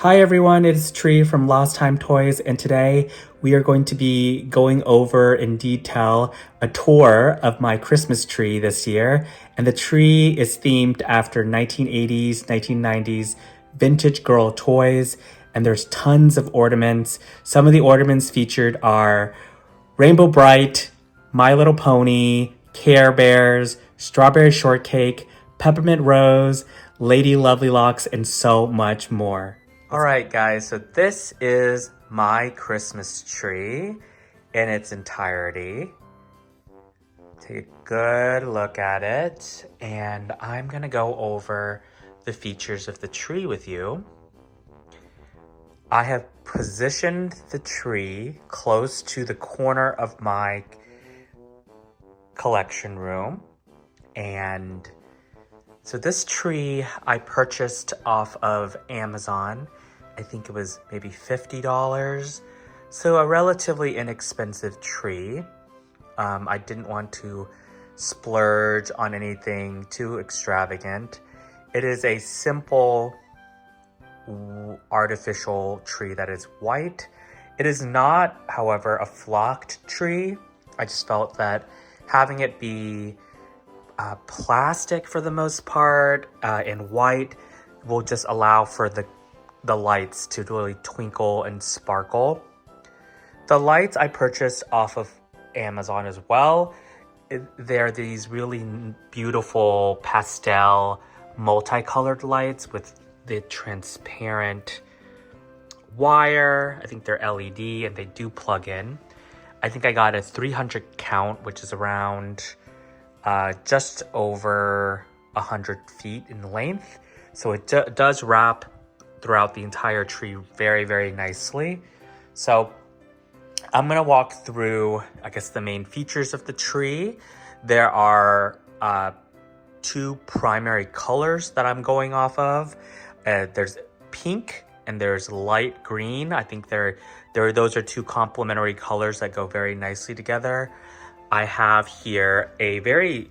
Hi everyone, it's Tree from Lost Time Toys, and today we are going to be going over in detail a tour of my Christmas tree this year. And the tree is themed after 1980s, 1990s vintage girl toys, and there's tons of ornaments. Some of the ornaments featured are Rainbow Brite, My Little Pony, Care Bears, Strawberry Shortcake, Peppermint Rose, Lady Lovely Locks, and so much more. All right, guys, so this is my Christmas tree in its entirety. Take a good look at it, and I'm gonna go over the features of the tree with you. I have positioned the tree close to the corner of my collection room, and so this tree I purchased off of Amazon. I think it was maybe $50. So a relatively inexpensive tree. I didn't want to splurge on anything too extravagant. It is a simple artificial tree that is white. It is not, however, a flocked tree. I just felt that having it be plastic for the most part and white will just allow for the lights to really twinkle and sparkle. The lights I purchased off of Amazon as well. They're these really beautiful pastel multicolored lights with the transparent wire. I think they're LED and they do plug in. I think I got a 300 count, which is around just over 100 feet in length. So it does wrap throughout the entire tree very, very nicely. So I'm gonna walk through, I guess, the main features of the tree. There are two primary colors that I'm going off of. There's pink and there's light green. I think those are two complementary colors that go very nicely together. I have here a very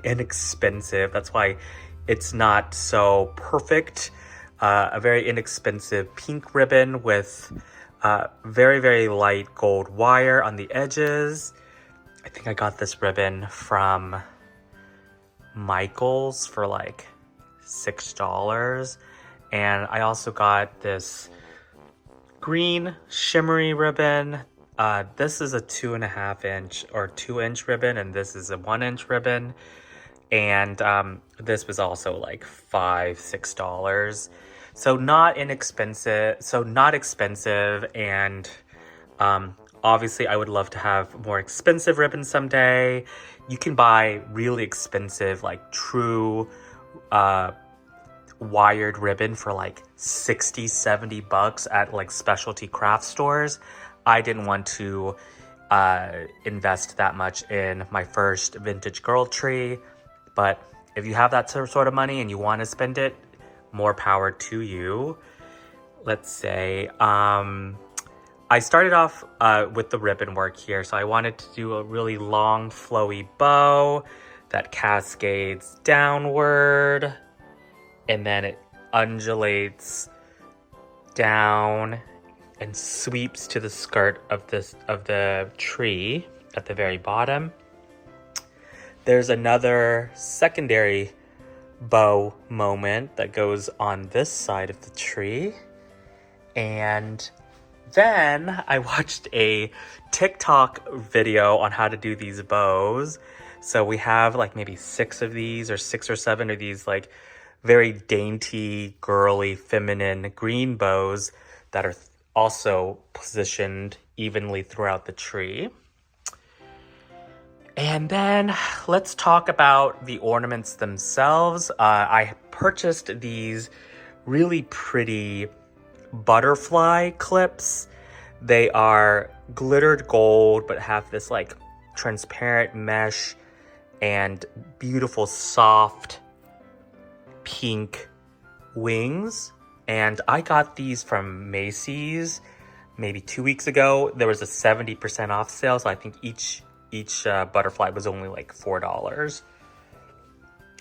inexpensive, that's why it's not so perfect, a very inexpensive pink ribbon with very, very light gold wire on the edges. I think I got this ribbon from Michael's for like $6. And I also got this green shimmery ribbon. This is a 2.5 inch or 2-inch ribbon, and this is a 1-inch ribbon. And this was also like $5-6. So not inexpensive, so not expensive. And obviously I would love to have more expensive ribbons someday. You can buy really expensive, like true wired ribbon for like $60-70 at like specialty craft stores. I didn't want to invest that much in my first vintage girl tree, but if you have that sort of money and you want to spend it, more power to you. Let's say I started off with the ribbon work here, so I wanted to do a really long flowy bow that cascades downward, and then it undulates down and sweeps to the skirt of the tree at the very bottom. There's another secondary bow moment that goes on this side of the tree. And then I watched a TikTok video on how to do these bows. So we have like maybe 6 of these, or 6 or 7 of these like very dainty, girly, feminine green bows that are also positioned evenly throughout the tree. And then let's talk about the ornaments themselves. I purchased these really pretty butterfly clips. They are glittered gold, but have this like transparent mesh and beautiful soft pink wings. And I got these from Macy's maybe 2 weeks ago. There was a 70% off sale, so I think each butterfly was only like $4.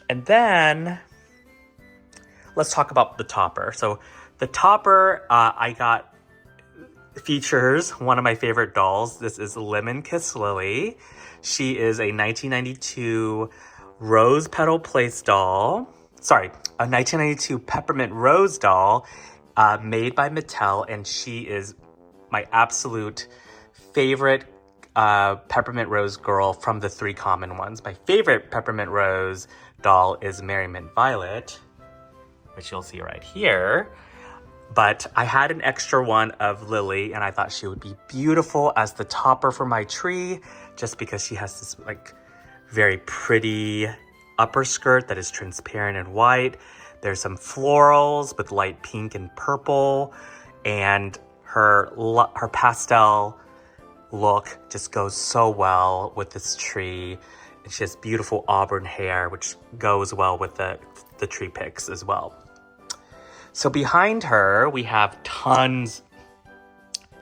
And then let's talk about the topper. So The topper, I got features one of my favorite dolls. This is Lemon Kiss Lily. She is a 1992 rose petal place doll. Sorry, a 1992 peppermint rose doll made by Mattel, and she is my absolute favorite peppermint rose girl from the three common ones. My favorite peppermint rose doll is Merriment Violet, which you'll see right here. But I had an extra one of Lily, and I thought she would be beautiful as the topper for my tree, just because she has this like very pretty upper skirt that is transparent and white. There's some florals with light pink and purple, and her pastel look just goes so well with this tree. And she has beautiful auburn hair, which goes well with the tree picks as well. So behind her, we have tons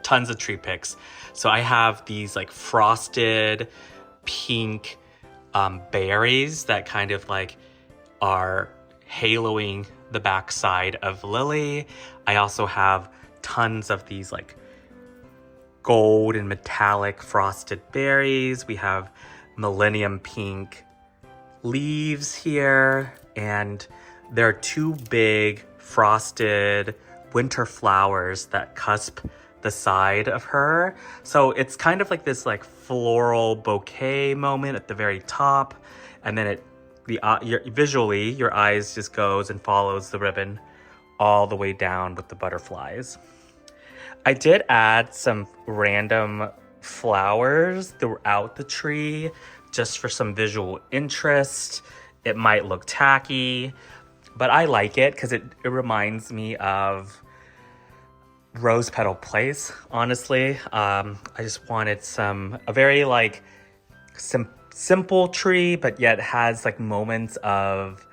of tree picks. So I have these like frosted pink berries that kind of like are haloing the backside of Lily. I also have tons of these like gold and metallic frosted berries. We have millennium pink leaves here, and there are two big frosted winter flowers that cusp the side of her. So it's kind of like this like floral bouquet moment at the very top, and then visually your eyes just goes and follows the ribbon all the way down with the butterflies. I did add some random flowers throughout the tree just for some visual interest. It might look tacky, but I like it because it reminds me of Rose Petal Place, honestly. I just wanted a very like simple tree, but yet has like moments of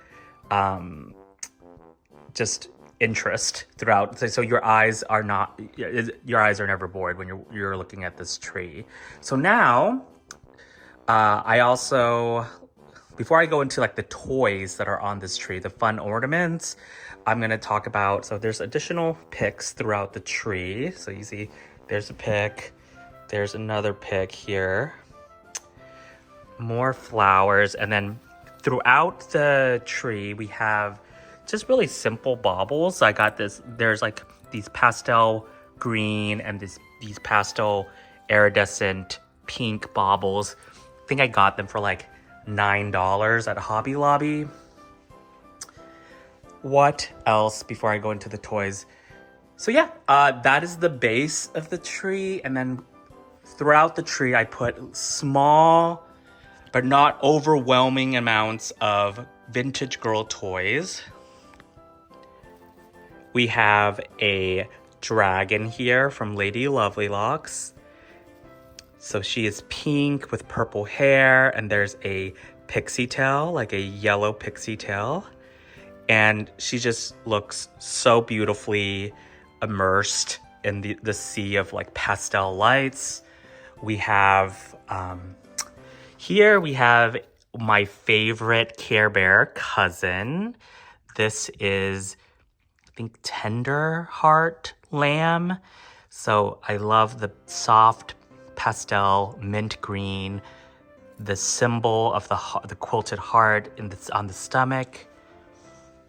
just interest throughout. So your eyes are never bored when you're looking at this tree. So now, I also, before I go into like the toys that are on this tree, the fun ornaments, I'm going to talk about, so there's additional picks throughout the tree. So you see there's a pick, there's another pick here, more flowers. And then throughout the tree, we have just really simple baubles. I got there's like these pastel green and these pastel iridescent pink baubles. I think I got them for like $9 at Hobby Lobby. What else before I go into the toys? So yeah, that is the base of the tree. And then throughout the tree, I put small but not overwhelming amounts of vintage girl toys. We have a dragon here from Lady Lovelylocks. So she is pink with purple hair, and there's a pixie tail, like a yellow pixie tail. And she just looks so beautifully immersed in the sea of like pastel lights. We have, here we have my favorite Care Bear cousin. This is, I think, Tender Heart Lamb. So I love the soft pastel mint green, the symbol of the quilted heart on the stomach.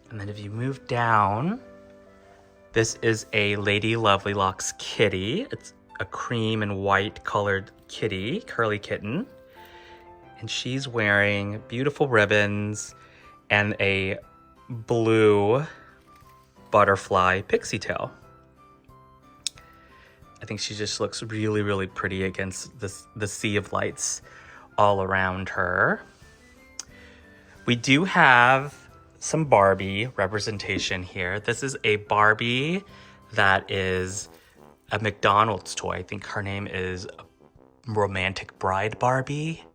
And then if you move down, this is a Lady Lovelylocks kitty. It's a cream and white colored kitty, curly kitten. And she's wearing beautiful ribbons and a blue butterfly pixie tail. I think she just looks really, really pretty against the sea of lights all around her. We do have some Barbie representation here. This is a Barbie that is a McDonald's toy. I think her name is Romantic Bride Barbie.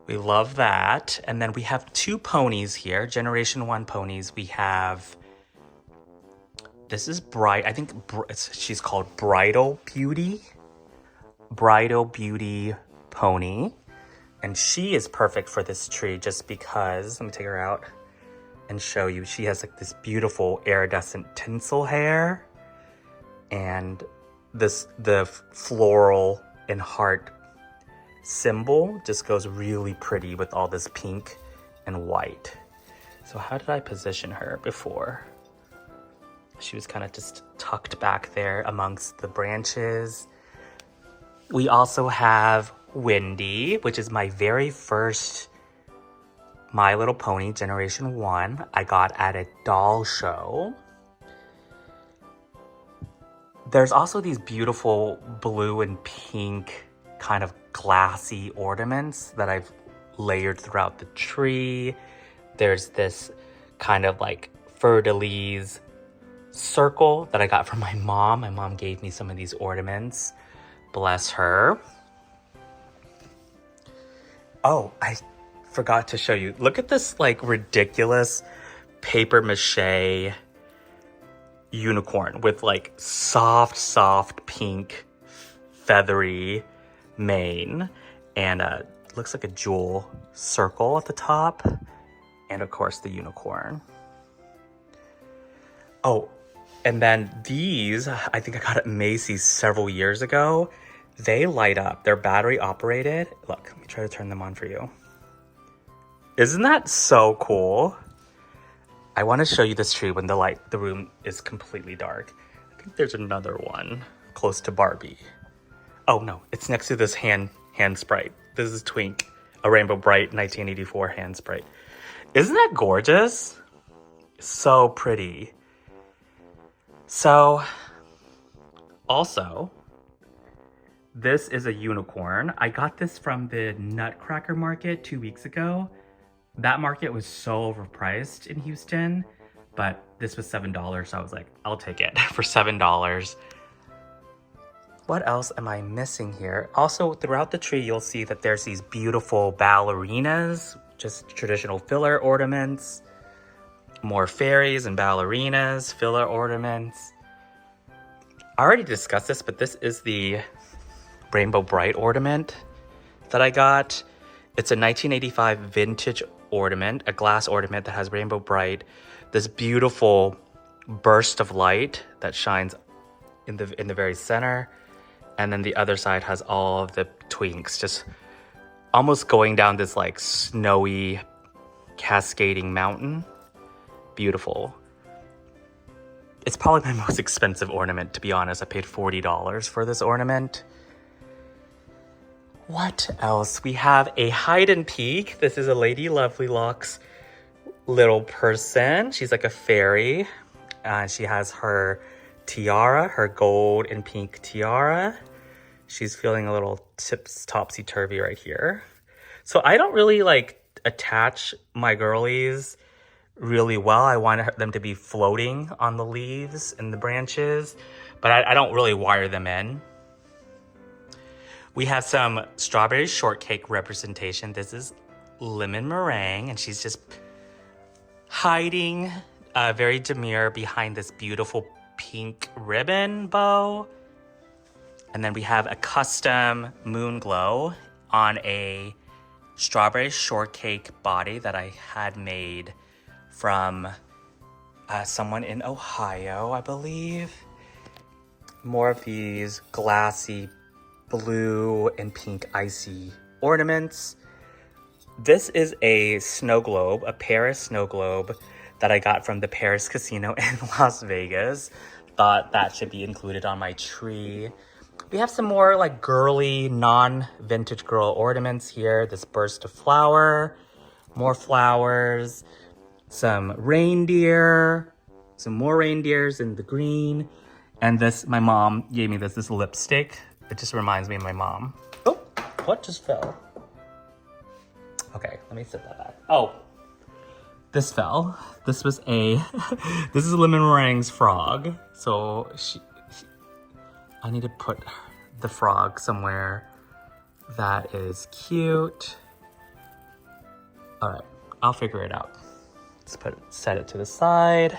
We love that. And then we have two ponies here, Generation 1 ponies. We have, this is Brite. I think she's called Bridal Beauty. Bridal Beauty pony. And she is perfect for this tree just because, let me take her out. and show you. She has like this beautiful iridescent tinsel hair, and the floral and heart symbol just goes really pretty with all this pink and white. So how did I position her before? She was kind of just tucked back there amongst the branches. We also have Wendy, which is my very first My Little Pony Generation 1 I got at a doll show. There's also these beautiful blue and pink kind of glassy ornaments that I've layered throughout the tree. There's this kind of like fleur-de-lis circle that I got from my mom. My mom gave me some of these ornaments. Bless her. Oh, I forgot to show you. Look at this like ridiculous paper mache unicorn with like soft pink feathery mane, and looks like a jewel circle at the top, and of course the unicorn. Oh, and then these, I think I got at Macy's several years ago. They light up. They're battery operated. Look, let me try to turn them on for you. Isn't that so cool? I want to show you this tree when the room is completely dark. I think there's another one close to Barbie. Oh no, it's next to this hand sprite. This is Twink, a Rainbow Brite 1984 hand sprite. Isn't that gorgeous? So pretty. So, also, this is a unicorn. I got this from the Nutcracker Market 2 weeks ago. That market was so overpriced in Houston, but this was $7, so I was like, I'll take it for $7. What else am I missing here? Also, throughout the tree, you'll see that there's these beautiful ballerinas, just traditional filler ornaments, more fairies and ballerinas, filler ornaments. I already discussed this, but this is the Rainbow Brite ornament that I got. It's a 1985 vintage ornament, a glass ornament that has Rainbow Brite, this beautiful burst of light that shines in the very center, and then the other side has all of the twinks just almost going down this like snowy cascading mountain. Beautiful. It's probably my most expensive ornament, to be honest. I paid $40 for this ornament. What else? We have a hide and peek. This is a Lady Lovely Locks little person. She's like a fairy. She has her tiara, her gold and pink tiara. She's feeling a little topsy-turvy right here. So I don't really like attach my girlies really well. I want them to be floating on the leaves and the branches, but I don't really wire them in. We have some strawberry shortcake representation. This is lemon meringue, and she's just hiding very demure behind this beautiful pink ribbon bow. And then we have a custom moon glow on a strawberry shortcake body that I had made from someone in Ohio, I believe. More of these glassy blue and pink icy ornaments. This is a snow globe, a Paris snow globe that I got from the Paris Casino in Las Vegas. Thought that should be included on my tree. We have some more like girly, non-vintage girl ornaments here. This burst of flower, more flowers, some reindeer, some more reindeers in the green. And this, my mom gave me this lipstick. It just reminds me of my mom. Oh, what just fell? Okay, let me set that back. Oh, this fell. This was this is Lemon Meringue's frog. So I need to put the frog somewhere that is cute. All right, I'll figure it out. Let's set it to the side.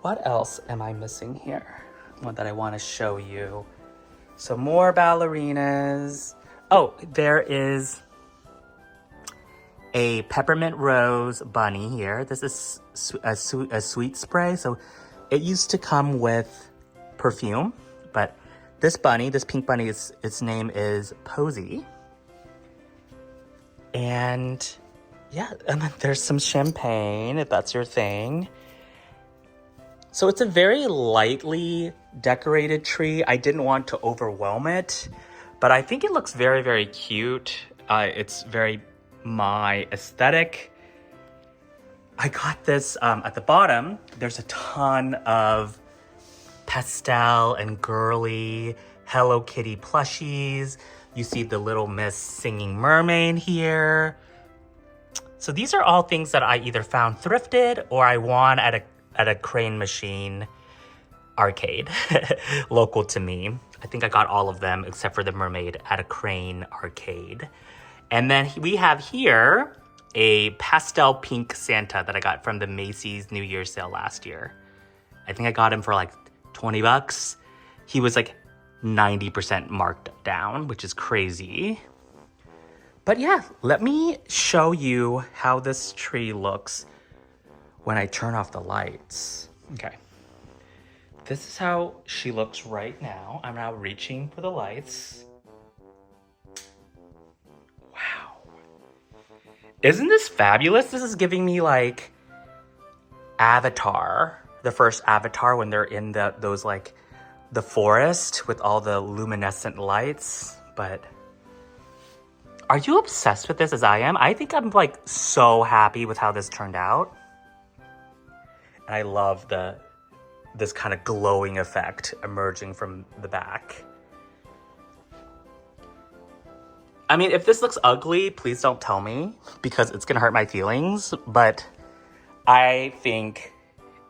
What else am I missing here? One that I want to show you. Some more ballerinas. Oh, there is a peppermint rose bunny here. This is a sweet spray. So it used to come with perfume, but this bunny, this pink bunny, its name is Posy. And yeah, and then there's some champagne, if that's your thing. So it's a very lightly decorated tree. I didn't want to overwhelm it, but I think it looks very, very cute. It's very my aesthetic. I got this at the bottom. There's a ton of pastel and girly Hello Kitty plushies. You see the Little Miss Singing Mermaid here. So these are all things that I either found thrifted or I won at a Crane Machine arcade local to me. I think I got all of them except for the mermaid at a Crane arcade. And then we have here a pastel pink Santa that I got from the Macy's New Year's sale last year. I think I got him for like 20 bucks. He was like 90% marked down, which is crazy. But yeah, let me show you how this tree looks when I turn off the lights. Okay. This is how she looks right now. I'm now reaching for the lights. Wow. Isn't this fabulous? This is giving me like Avatar, the first Avatar, when they're in those like the forest with all the luminescent lights. But are you obsessed with this as I am? I think I'm like so happy with how this turned out. And I love this kind of glowing effect emerging from the back. I mean, if this looks ugly, please don't tell me because it's gonna hurt my feelings, but I think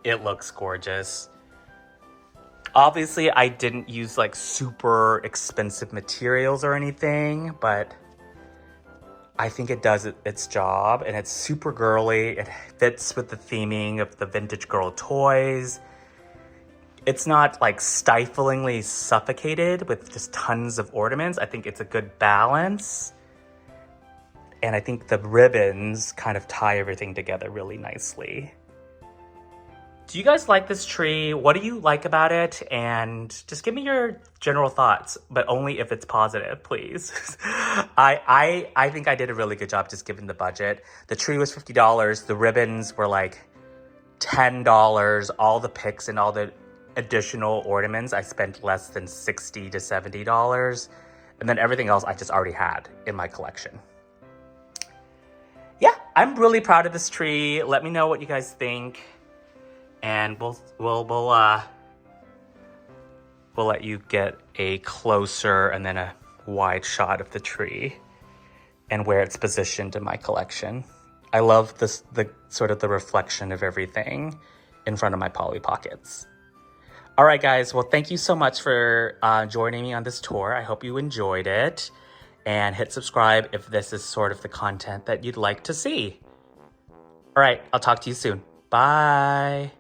it looks gorgeous. Obviously, I didn't use like super expensive materials or anything, but I think it does its job and it's super girly. It fits with the theming of the vintage girl toys. It's not like stiflingly suffocated with just tons of ornaments. I think it's a good balance. And I think the ribbons kind of tie everything together really nicely. Do you guys like this tree? What do you like about it? And just give me your general thoughts, but only if it's positive, please. I think I did a really good job just given the budget. The tree was $50. The ribbons were like $10. All the picks and all the additional ornaments, I spent less than $60 to $70. And then everything else I just already had in my collection. Yeah, I'm really proud of this tree. Let me know what you guys think. And we'll let you get a closer and then a wide shot of the tree and where it's positioned in my collection. I love the sort of the reflection of everything in front of my Polly Pockets. All right, guys. Well, thank you so much for joining me on this tour. I hope you enjoyed it. And hit subscribe if this is sort of the content that you'd like to see. All right, I'll talk to you soon. Bye.